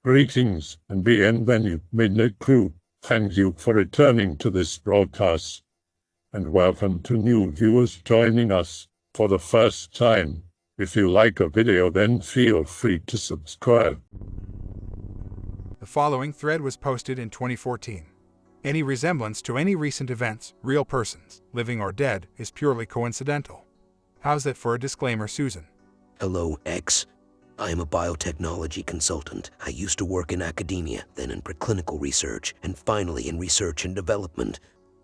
Greetings and bienvenue, Midnight Crew. Thank you for returning to this broadcast, and welcome to new viewers joining us for the first time. If you like a video, then feel free to subscribe. The following thread was posted in 2014. Any resemblance to any recent events, real persons, living or dead, is purely coincidental. How's that for a disclaimer, Susan? Hello, X. I am a biotechnology consultant. I used to work in academia, then in preclinical research, and finally in research and development.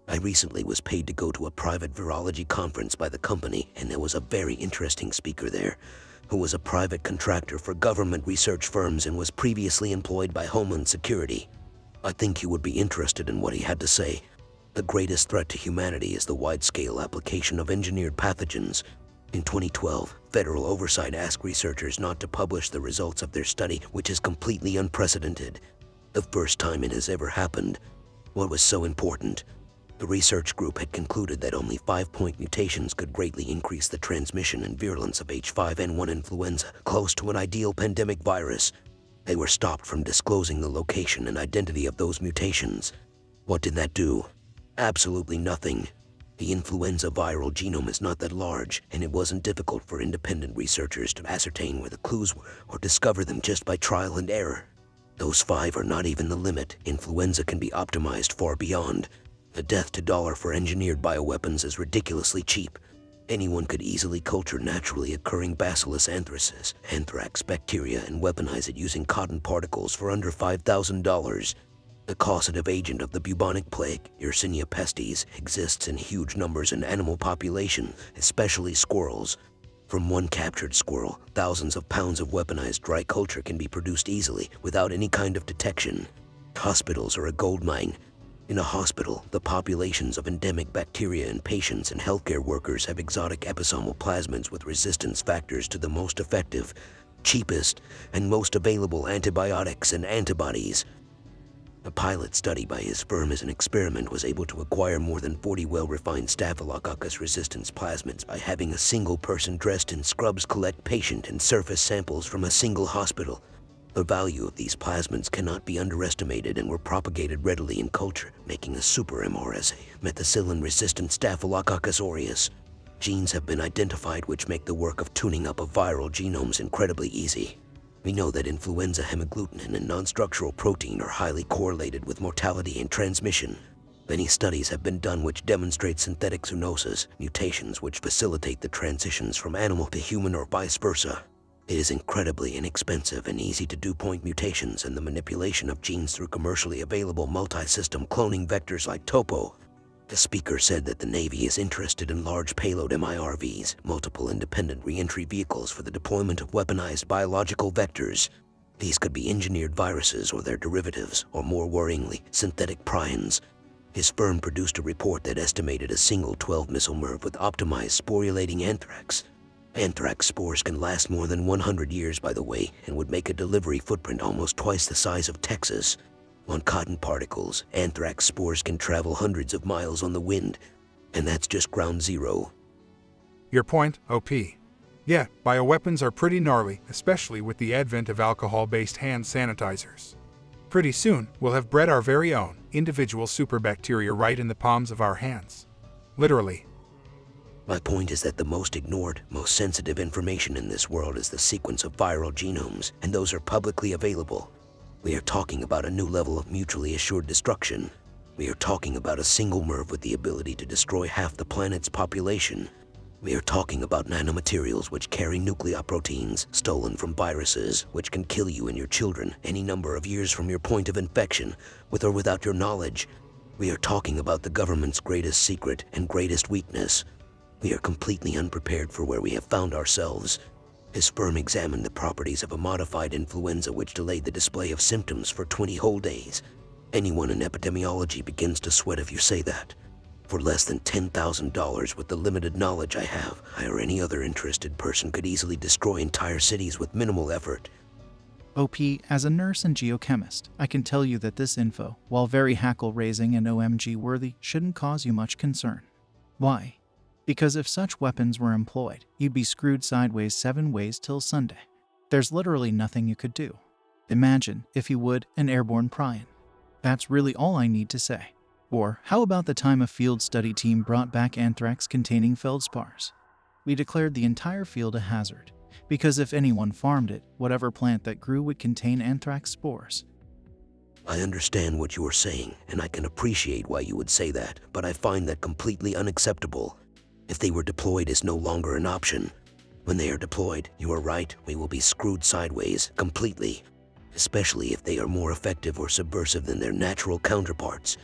I recently was paid to go to a private virology conference by the company, and there was a very interesting speaker there, who was a private contractor for government research firms and was previously employed by Homeland Security. I think you would be interested in what he had to say. The greatest threat to humanity is the wide-scale application of engineered pathogens. In 2012, federal oversight asked researchers not to publish the results of their study, which is completely unprecedented. The first time it has ever happened. What was so important? The research group had concluded that only 5-point mutations could greatly increase the transmission and virulence of H5N1 influenza, close to an ideal pandemic virus. They were stopped from disclosing the location and identity of those mutations. What did that do? Absolutely nothing. The influenza viral genome is not that large, and it wasn't difficult for independent researchers to ascertain where the clues were or discover them just by trial and error. Those 5 are not even the limit. Influenza can be optimized far beyond. The death to dollar for engineered bioweapons is ridiculously cheap. Anyone could easily culture naturally occurring Bacillus anthracis, anthrax bacteria, and weaponize it using cotton particles for under $5,000. The causative agent of the bubonic plague, Yersinia pestis, exists in huge numbers in animal population, especially squirrels. From one captured squirrel, thousands of pounds of weaponized dry culture can be produced easily without any kind of detection. Hospitals are a goldmine. In a hospital, the populations of endemic bacteria in patients and healthcare workers have exotic episomal plasmids with resistance factors to the most effective, cheapest, and most available antibiotics and antibodies. A pilot study by his firm as an experiment was able to acquire more than 40 well-refined Staphylococcus resistance plasmids by having a single person dressed in scrubs collect patient and surface samples from a single hospital. The value of these plasmids cannot be underestimated and were propagated readily in culture, making a super MRSA, methicillin-resistant Staphylococcus aureus. Genes have been identified which make the work of tuning up of viral genomes incredibly easy. We know that influenza hemagglutinin and non-structural protein are highly correlated with mortality and transmission. Many studies have been done which demonstrate synthetic zoonoses, mutations which facilitate the transitions from animal to human or vice versa. It is incredibly inexpensive and easy to do point mutations and the manipulation of genes through commercially available multi-system cloning vectors like Topo. The speaker said that the Navy is interested in large payload MIRVs, multiple independent re-entry vehicles for the deployment of weaponized biological vectors. These could be engineered viruses or their derivatives, or more worryingly, synthetic prions. His firm produced a report that estimated a single 12-missile MIRV with optimized sporulating anthrax. Anthrax spores can last more than 100 years, by the way, and would make a delivery footprint almost twice the size of Texas. On cotton particles, anthrax spores can travel hundreds of miles on the wind, and that's just ground zero. Your point, OP. Yeah, bioweapons are pretty gnarly, especially with the advent of alcohol-based hand sanitizers. Pretty soon, we'll have bred our very own, individual superbacteria right in the palms of our hands. Literally. My point is that the most ignored, most sensitive information in this world is the sequence of viral genomes, and those are publicly available. We are talking about a new level of mutually assured destruction. We are talking about a single MIRV with the ability to destroy half the planet's population. We are talking about nanomaterials which carry nucleoproteins stolen from viruses, which can kill you and your children any number of years from your point of infection, with or without your knowledge. We are talking about the government's greatest secret and greatest weakness. We are completely unprepared for where we have found ourselves. His firm examined the properties of a modified influenza which delayed the display of symptoms for 20 whole days. Anyone in epidemiology begins to sweat if you say that. For less than $10,000 with the limited knowledge I have, I or any other interested person could easily destroy entire cities with minimal effort. OP, as a nurse and geochemist, I can tell you that this info, while very hackle-raising and OMG-worthy, shouldn't cause you much concern. Why? Because if such weapons were employed, you'd be screwed sideways 7 ways till Sunday. There's literally nothing you could do. Imagine, if you would, an airborne prion. That's really all I need to say. Or, how about the time a field study team brought back anthrax-containing feldspars? We declared the entire field a hazard, because if anyone farmed it, whatever plant that grew would contain anthrax spores. I understand what you are saying, and I can appreciate why you would say that, but I find that completely unacceptable. If they were deployed, is no longer an option. When they are deployed, you are right, we will be screwed sideways, completely. Especially if they are more effective or subversive than their natural counterparts.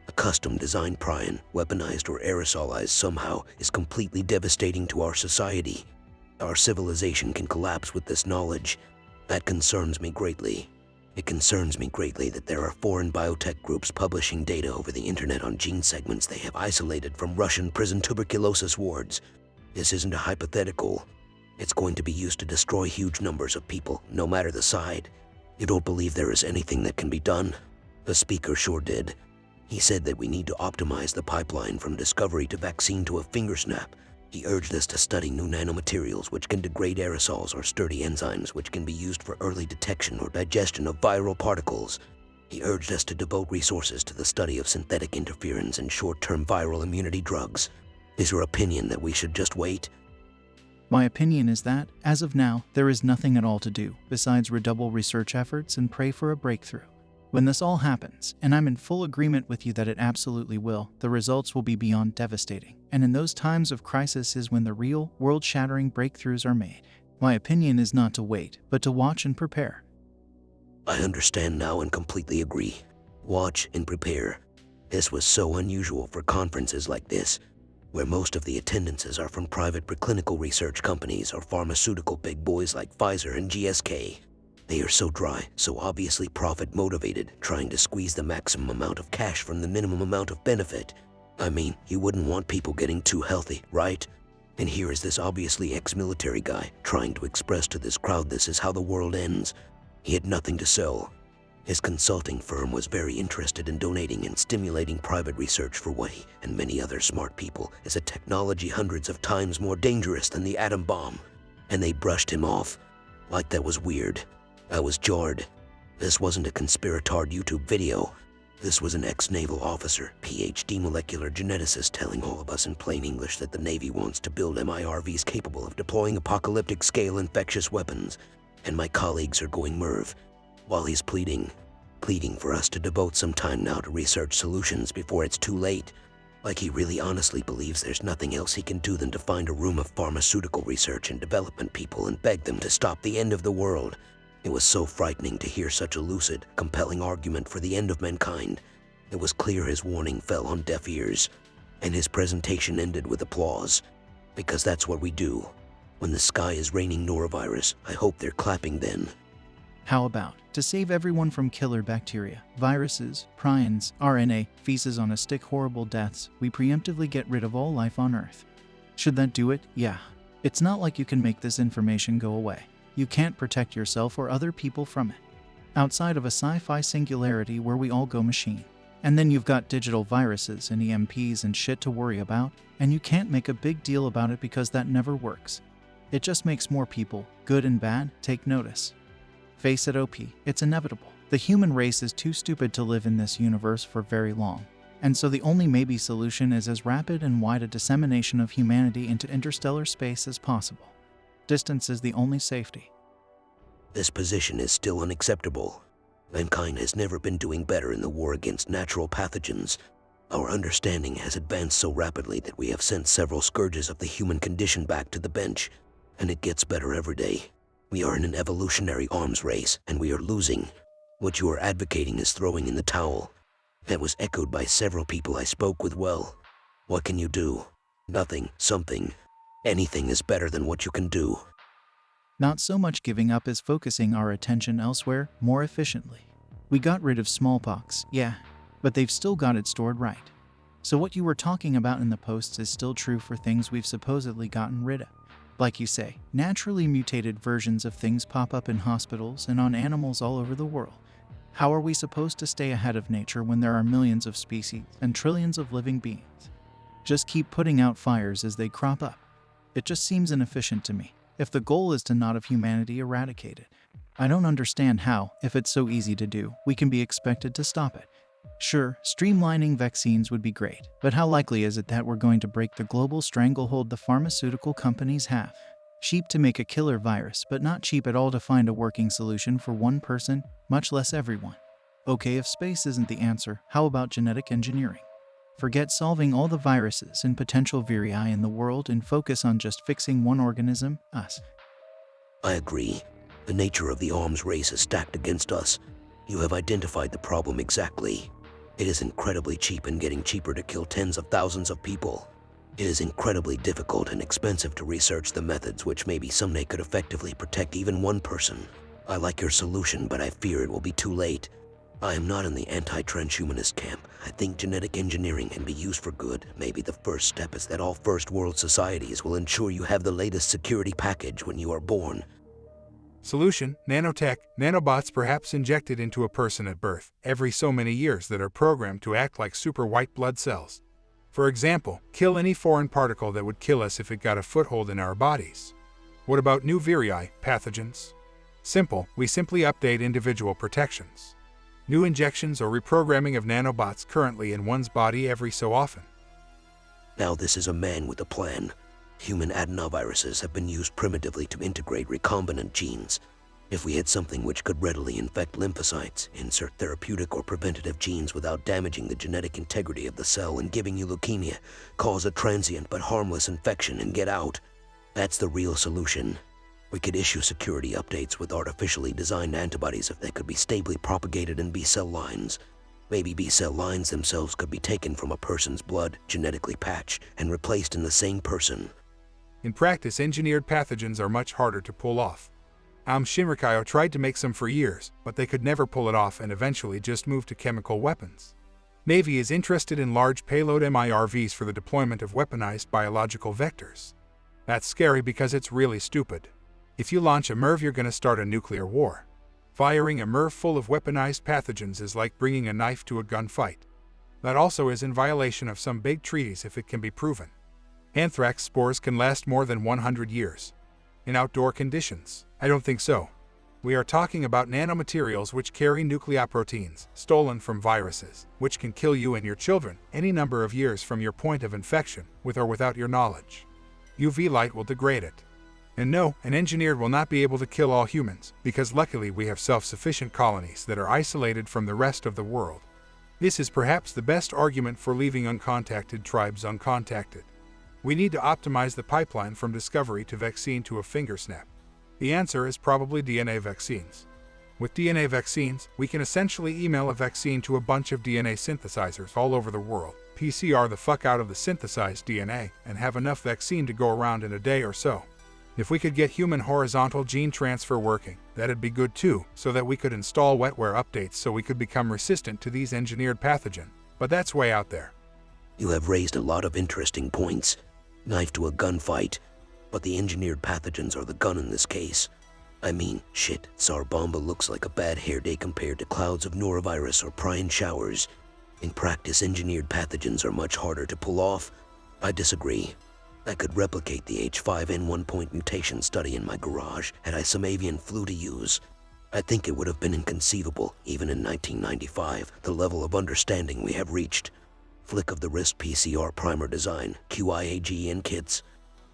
A custom-designed prion, weaponized or aerosolized somehow, is completely devastating to our society. Our civilization can collapse with this knowledge. That concerns me greatly. It concerns me greatly that there are foreign biotech groups publishing data over the internet on gene segments they have isolated from Russian prison tuberculosis wards. This isn't a hypothetical. It's going to be used to destroy huge numbers of people, no matter the side. You don't believe there is anything that can be done? The speaker sure did. He said that we need to optimize the pipeline from discovery to vaccine to a finger snap. He urged us to study new nanomaterials which can degrade aerosols or sturdy enzymes which can be used for early detection or digestion of viral particles. He urged us to devote resources to the study of synthetic interferons and short-term viral immunity drugs. Is your opinion that we should just wait? My opinion is that, as of now, there is nothing at all to do besides redouble research efforts and pray for a breakthrough. When this all happens, and I'm in full agreement with you that it absolutely will, the results will be beyond devastating. And in those times of crisis is when the real, world-shattering breakthroughs are made. My opinion is not to wait, but to watch and prepare. I understand now and completely agree. Watch and prepare. This was so unusual for conferences like this, where most of the attendances are from private preclinical research companies or pharmaceutical big boys like Pfizer and GSK. They are so dry, so obviously profit-motivated, trying to squeeze the maximum amount of cash from the minimum amount of benefit. I mean, you wouldn't want people getting too healthy, right? And here is this obviously ex-military guy trying to express to this crowd this is how the world ends. He had nothing to sell. His consulting firm was very interested in donating and stimulating private research for what he and many other smart people is a technology hundreds of times more dangerous than the atom bomb. And they brushed him off. Like that was weird. I was jarred. This wasn't a conspiratard YouTube video. This was an ex-naval officer, PhD molecular geneticist telling all of us in plain English that the Navy wants to build MIRVs capable of deploying apocalyptic-scale infectious weapons. And my colleagues are going MIRV. While he's pleading for us to devote some time now to research solutions before it's too late. Like he really honestly believes there's nothing else he can do than to find a room of pharmaceutical research and development people and beg them to stop the end of the world. It was so frightening to hear such a lucid, compelling argument for the end of mankind. It was clear his warning fell on deaf ears, and his presentation ended with applause. Because that's what we do. When the sky is raining norovirus, I hope they're clapping then. How about, to save everyone from killer bacteria, viruses, prions, RNA, feces on a stick horrible deaths, we preemptively get rid of all life on Earth? Should that do it? Yeah. It's not like you can make this information go away. You can't protect yourself or other people from it. Outside of a sci-fi singularity where we all go machine. And then you've got digital viruses and EMPs and shit to worry about, and you can't make a big deal about it because that never works. It just makes more people, good and bad, take notice. Face it, OP, it's inevitable. The human race is too stupid to live in this universe for very long. And so the only maybe solution is as rapid and wide a dissemination of humanity into interstellar space as possible. Distance is the only safety. This position is still unacceptable. Mankind has never been doing better in the war against natural pathogens. Our understanding has advanced so rapidly that we have sent several scourges of the human condition back to the bench, and it gets better every day. We are in an evolutionary arms race, and we are losing. What you are advocating is throwing in the towel. That was echoed by several people I spoke with. Well, what can you do? Nothing, something. Anything is better than what you can do. Not so much giving up as focusing our attention elsewhere more efficiently. We got rid of smallpox, yeah, but they've still got it stored right. So what you were talking about in the posts is still true for things we've supposedly gotten rid of. Like you say, naturally mutated versions of things pop up in hospitals and on animals all over the world. How are we supposed to stay ahead of nature when there are millions of species and trillions of living beings? Just keep putting out fires as they crop up. It just seems inefficient to me, if the goal is to not have humanity eradicated. I don't understand how, if it's so easy to do, we can be expected to stop it. Sure, streamlining vaccines would be great, but how likely is it that we're going to break the global stranglehold the pharmaceutical companies have? Cheap to make a killer virus, but not cheap at all to find a working solution for one person, much less everyone. Okay, if space isn't the answer, how about genetic engineering? Forget solving all the viruses and potential viri in the world and focus on just fixing one organism, us. I agree. The nature of the arms race is stacked against us. You have identified the problem exactly. It is incredibly cheap and getting cheaper to kill tens of thousands of people. It is incredibly difficult and expensive to research the methods which maybe someday could effectively protect even one person. I like your solution, but I fear it will be too late. I am not in the anti-transhumanist camp. I think genetic engineering can be used for good. Maybe the first step is that all first world societies will ensure you have the latest security package when you are born. Solution: nanotech, nanobots perhaps injected into a person at birth, every so many years that are programmed to act like super white blood cells. For example, kill any foreign particle that would kill us if it got a foothold in our bodies. What about new viri, pathogens? Simple, we simply update individual protections. New injections or reprogramming of nanobots currently in one's body every so often. Now this is a man with a plan. Human adenoviruses have been used primitively to integrate recombinant genes. If we had something which could readily infect lymphocytes, insert therapeutic or preventative genes without damaging the genetic integrity of the cell and giving you leukemia, cause a transient but harmless infection and get out, that's the real solution. We could issue security updates with artificially designed antibodies if they could be stably propagated in B-cell lines. Maybe B-cell lines themselves could be taken from a person's blood, genetically patched, and replaced in the same person. In practice, engineered pathogens are much harder to pull off. Shinrikyo tried to make some for years, but they could never pull it off and eventually just moved to chemical weapons. Navy is interested in large payload MIRVs for the deployment of weaponized biological vectors. That's scary because it's really stupid. If you launch a MIRV, you're gonna start a nuclear war. Firing a MIRV full of weaponized pathogens is like bringing a knife to a gunfight. That also is in violation of some big treaties if it can be proven. Anthrax spores can last more than 100 years. In outdoor conditions, I don't think so. We are talking about nanomaterials which carry nucleoproteins, stolen from viruses, which can kill you and your children any number of years from your point of infection, with or without your knowledge. UV light will degrade it. And no, an engineered will not be able to kill all humans, because luckily we have self-sufficient colonies that are isolated from the rest of the world. This is perhaps the best argument for leaving uncontacted tribes uncontacted. We need to optimize the pipeline from discovery to vaccine to a finger snap. The answer is probably DNA vaccines. With DNA vaccines, we can essentially email a vaccine to a bunch of DNA synthesizers all over the world, PCR the fuck out of the synthesized DNA, and have enough vaccine to go around in a day or so. If we could get human horizontal gene transfer working, that'd be good too, so that we could install wetware updates so we could become resistant to these engineered pathogens. But that's way out there. You have raised a lot of interesting points. Knife to a gunfight, but the engineered pathogens are the gun in this case. I mean, shit, Tsar Bomba looks like a bad hair day compared to clouds of norovirus or prion showers. In practice, engineered pathogens are much harder to pull off. I disagree. I could replicate the H5N1 point mutation study in my garage had I some avian flu to use. I think it would have been inconceivable, even in 1995, the level of understanding we have reached. Flick of the wrist PCR primer design, QIAGN kits,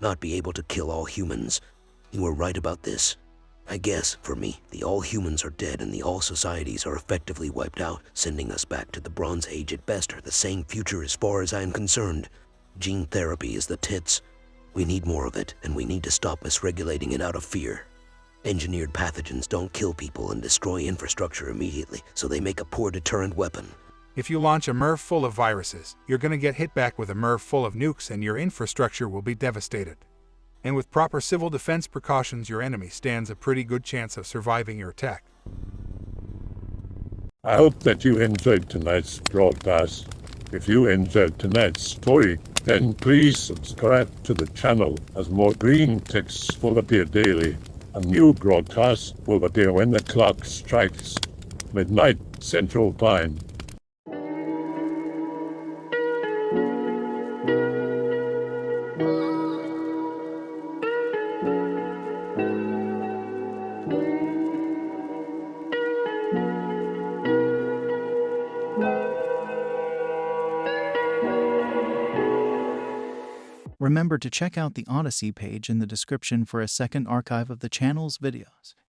not be able to kill all humans. You were right about this. I guess, for me, the all humans are dead and the all societies are effectively wiped out, sending us back to the Bronze Age at best, or the same future as far as I am concerned. Gene therapy is the tits. We need more of it, and we need to stop misregulating it out of fear. Engineered pathogens don't kill people and destroy infrastructure immediately, so they make a poor deterrent weapon. If you launch a MIRV full of viruses, you're gonna get hit back with a MIRV full of nukes and your infrastructure will be devastated. And with proper civil defense precautions, your enemy stands a pretty good chance of surviving your attack. I hope that you enjoyed tonight's broadcast. If you enjoyed tonight's story, then please subscribe to the channel as more green texts will appear daily. A new broadcast will appear when the clock strikes midnight Central Time. Remember to check out the Odyssey page in the description for a second archive of the channel's videos.